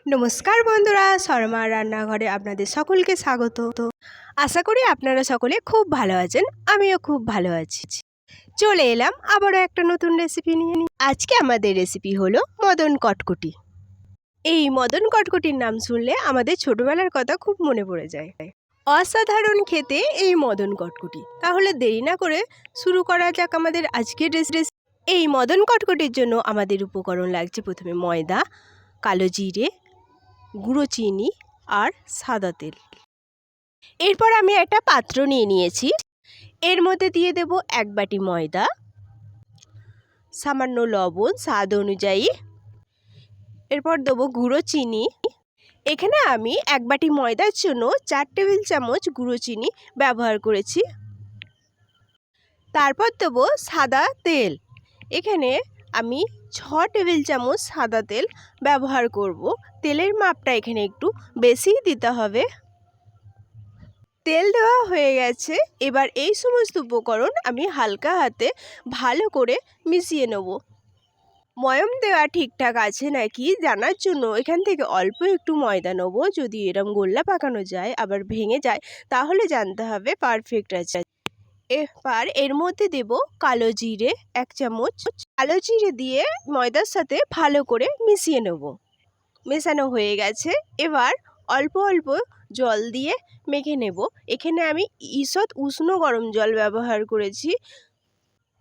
নমস্কার বন্ধুরা, শর্মা রান্নাঘরে আপনাদের সকলকে স্বাগত। আশা করি আপনারা সকলে খুব ভালো আছেন, আমিও খুব ভালো আছি। চলে এলাম আবারও একটা নতুন রেসিপি নিয়ে। আজকে আমাদের রেসিপি হলো মদন কটকটি। এই মদন কটকটির নাম শুনলে আমাদের ছোটবেলার কথা খুব মনে পড়ে যায়। অসাধারণ খেতে এই মদন কটকটি। তাহলে দেরি না করে শুরু করা যাক আমাদের আজকের রেসিপি। এই মদন কটকটির জন্য আমাদের উপকরণ লাগছে প্রথমে ময়দা, কালো জিরে, গুঁড়ো চিনি আর সাদা তেল। এরপর আমি একটা পাত্র নিয়ে নিয়েছি, এর মধ্যে দিয়ে দেব 1 বাটি ময়দা, সামান্য লবণ স্বাদ অনুযায়ী, এরপর দেবো গুঁড়ো চিনি। এখানে আমি 1 বাটি ময়দার জন্য 4 টেবিল চামচ গুঁড়ো চিনি ব্যবহার করেছি। তারপর দেবো সাদা তেল। এখানে আমি 6 টেবিল চামচ সাদা তেল ব্যবহার করব। তেলের মাপটা এখানে একটু বেশিই দিতে হবে। তেল দেওয়া হয়ে গেছে, এবার এই সমস্ত উপকরণ আমি হালকা হাতে ভালো করে মিশিয়ে নেব। ময়ম দেওয়া ঠিকঠাক আছে নাকি জানার জন্য এখান থেকে অল্প একটু ময়দা নেব। যদি এরম গোল্লা পাকানো যায় আবার ভেঙে যায় তাহলে জানতে হবে পারফেক্ট আছে। এবার এর মধ্যে দেব কালো জিরে 1 চামচ। কালো জিরে দিয়ে ময়দার সাথে ভালো করে মিশিয়ে নেব। মেশানো হয়ে গেছে, এবার অল্প অল্প জল দিয়ে মেখে নেব। এখানে আমি ঈষৎ উষ্ণ গরম জল ব্যবহার করেছি।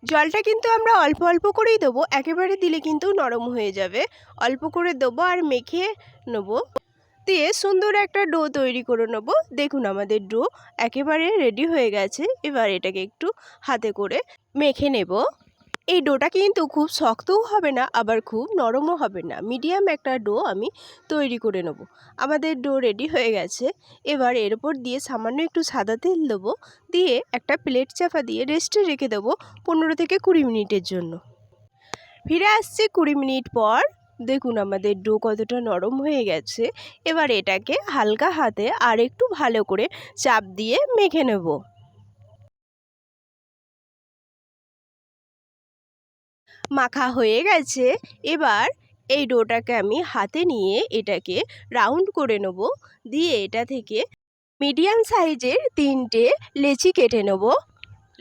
জলটা কিন্তু আমরা অল্প অল্প করেই দেবো, একেবারে দিলে কিন্তু নরম হয়ে যাবে। অল্প করে দেবো আর মেখে নেব, দিয়ে সুন্দর একটা ডো তৈরি করে নেব। দেখুন আমাদের ডো একেবারে রেডি হয়ে গেছে। এবার এটাকে একটু হাতে করে মেখে নেব। এই ডোটা কিন্তু খুব শক্তও হবে না আবার খুব নরমও হবে না, মিডিয়াম একটা ডো আমি তৈরি করে নেব। আমাদের ডো রেডি হয়ে গেছে। এবার এর উপর দিয়ে সামান্য একটু সাদা তেল দেবো, দিয়ে একটা প্লেট চাপা দিয়ে রেস্টে রেখে দেবো 15 থেকে 20 মিনিটের জন্য। ফিরে আসছি 20 মিনিট পর। দেখুন আমাদের ডো কতটা নরম হয়ে গেছে। এবার এটাকে হালকা হাতে আর একটু ভালো করে চাপ দিয়ে মেখে নেব। মাখা হয়ে গেছে, এবার এই ডোটাকে আমি হাতে নিয়ে এটাকে রাউন্ড করে নেব। দিয়ে এটা থেকে মিডিয়াম সাইজের 3টে লেচি কেটে নেব।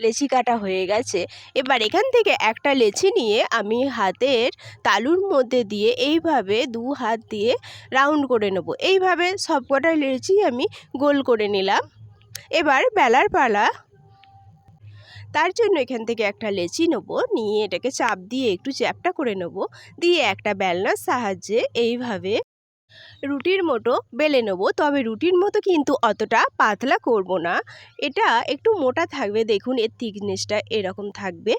লেচি কাটা হয়ে গেছে, এবার এখান থেকে একটা লেচি নিয়ে আমি হাতের তালুর মধ্যে দিয়ে এইভাবে 2 হাত দিয়ে রাউন্ড করে নেব। এইভাবে সবকটা লেচি আমি গোল করে নিলাম। এবার বেলার পালা। তার জন্য এখান থেকে একটা লেচি নেব, নিয়ে এটাকে চাপ দিয়ে একটু চ্যাপ্টা করে নেব। দিয়ে একটা বেলনার সাহায্যে এইভাবে রুটির মতো বেলে নেব। তবে রুটির মতো কিন্তু অতটা পাতলা করব না, এটা একটু মোটা থাকবে। দেখুন এর থিকনেসটা এরকম থাকবে।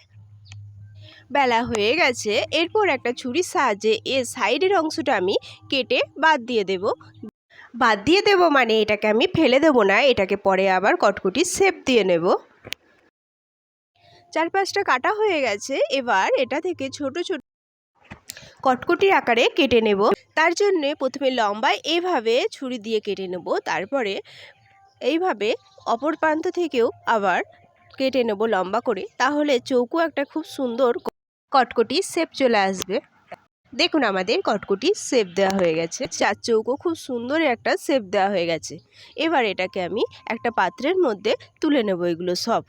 বেলা হয়ে গেছে, এরপর একটা ছুরির সাহায্যে এর সাইডের অংশটা আমি কেটে বাদ দিয়ে দেব। বাদ দিয়ে দেব মানে এটাকে আমি ফেলে দেব না, এটাকে পরে আবার কটকটির শেপ দিয়ে নেব। 4-5টা কাটা হয়ে গেছে। এবার এটা থেকে ছোট ছোট কটকটির আকারে কেটে নেব। তার জন্যে প্রথমে লম্বায় এইভাবে ছুরি দিয়ে কেটে নেব, তারপরে এইভাবে অপর প্রান্ত থেকেও আবার কেটে নেব লম্বা করে। তাহলে চৌকো একটা খুব সুন্দর কটকটি শেপ চলে আসবে। দেখুন আমাদের কটকটি শেপ দেওয়া হয়ে গেছে, 4 চৌকো খুব সুন্দর একটা শেপ দেওয়া হয়ে গেছে। এবার এটাকে আমি একটা পাত্রের মধ্যে তুলে নেব। এগুলো সব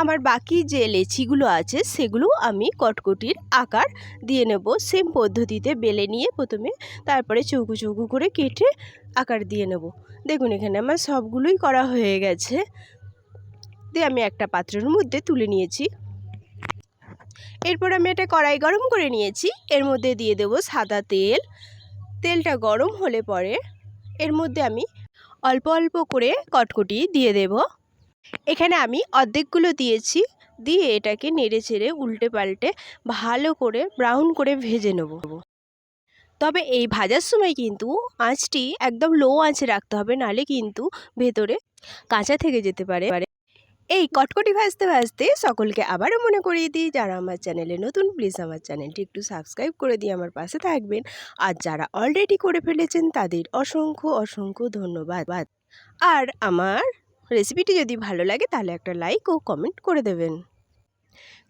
আমার বাকি যে লেচিগুলো আছে সেগুলো আমি কটকটির আকার দিয়ে নেব। সেম পদ্ধতিতে বেলে নিয়ে প্রথমে, তারপরে চৌকো চৌকো করে কেটে আকার দিয়ে নেব। দেখুন এখানে আমার সবগুলোই করা হয়ে গেছে। দিয়ে আমি একটা পাত্রের মধ্যে তুলে নিয়েছি। এরপর আমি একটা কড়াই গরম করে নিয়েছি, এর মধ্যে দিয়ে দেব সাদা তেল। তেলটা গরম হলে পরে এর মধ্যে আমি অল্প অল্প করে কটকটি দিয়ে দেব। এখানে আমি অর্ধেকগুলো দিয়েছি, দিয়ে এটাকে নেড়ে চেড়ে উল্টে পাল্টে ভালো করে ব্রাউন করে ভেজে নেব। তবে এই ভাজার সময় কিন্তু আঁচটি একদম লো আঁচে রাখতে হবে, নাহলে কিন্তু ভেতরে কাঁচা থেকে যেতে পারে। এই কটকটি ভাজতে ভাজতে সকলকে আবারও মনে করিয়ে দিই, যারা আমার চ্যানেলে নতুন প্লিজ আমার চ্যানেলটি একটু সাবস্ক্রাইব করে দিয়ে আমার পাশে থাকবেন। আর যারা অলরেডি করে ফেলেছেন তাদের অসংখ্য অসংখ্য ধন্যবাদ। আর আমার রেসিপিটি যদি ভালো লাগে তাহলে একটা লাইক ও কমেন্ট করে দেবেন।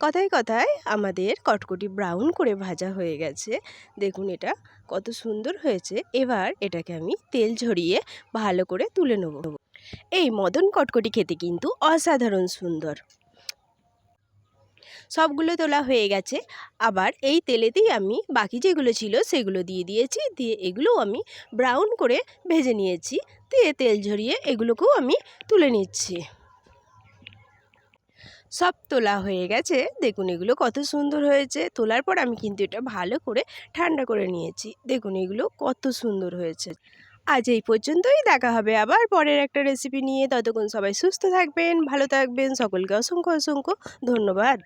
কথায় কথায় আমাদের কটকটি ব্রাউন করে ভাজা হয়ে গেছে। দেখুন এটা কত সুন্দর হয়েছে। এবার এটাকে আমি তেল ঝরিয়ে ভালো করে তুলে নেব। এই মদন কটকটি খেতে কিন্তু অসাধারণ সুন্দর। সবগুলো তোলা হয়ে গেছে। আবার এই তেলেতেই আমি বাকি যেগুলো ছিল সেগুলো দিয়ে দিয়েছি, দিয়ে এগুলোও আমি ব্রাউন করে ভেজে নিয়েছি। দিয়ে তেল ঝরিয়ে এগুলোকেও আমি তুলে নিচ্ছি। সব তোলা হয়ে গেছে। দেখুন এগুলো কত সুন্দর হয়েছে। তোলার পর আমি কিন্তু এটা ভালো করে ঠান্ডা করে নিয়েছি। দেখুন এগুলো কত সুন্দর হয়েছে। আজ এই পর্যন্তই। দেখা হবে আবার পরের একটা রেসিপি নিয়ে। ততক্ষণ সবাই সুস্থ থাকবেন, ভালো থাকবেন। সকলকে অসংখ্য অসংখ্য ধন্যবাদ।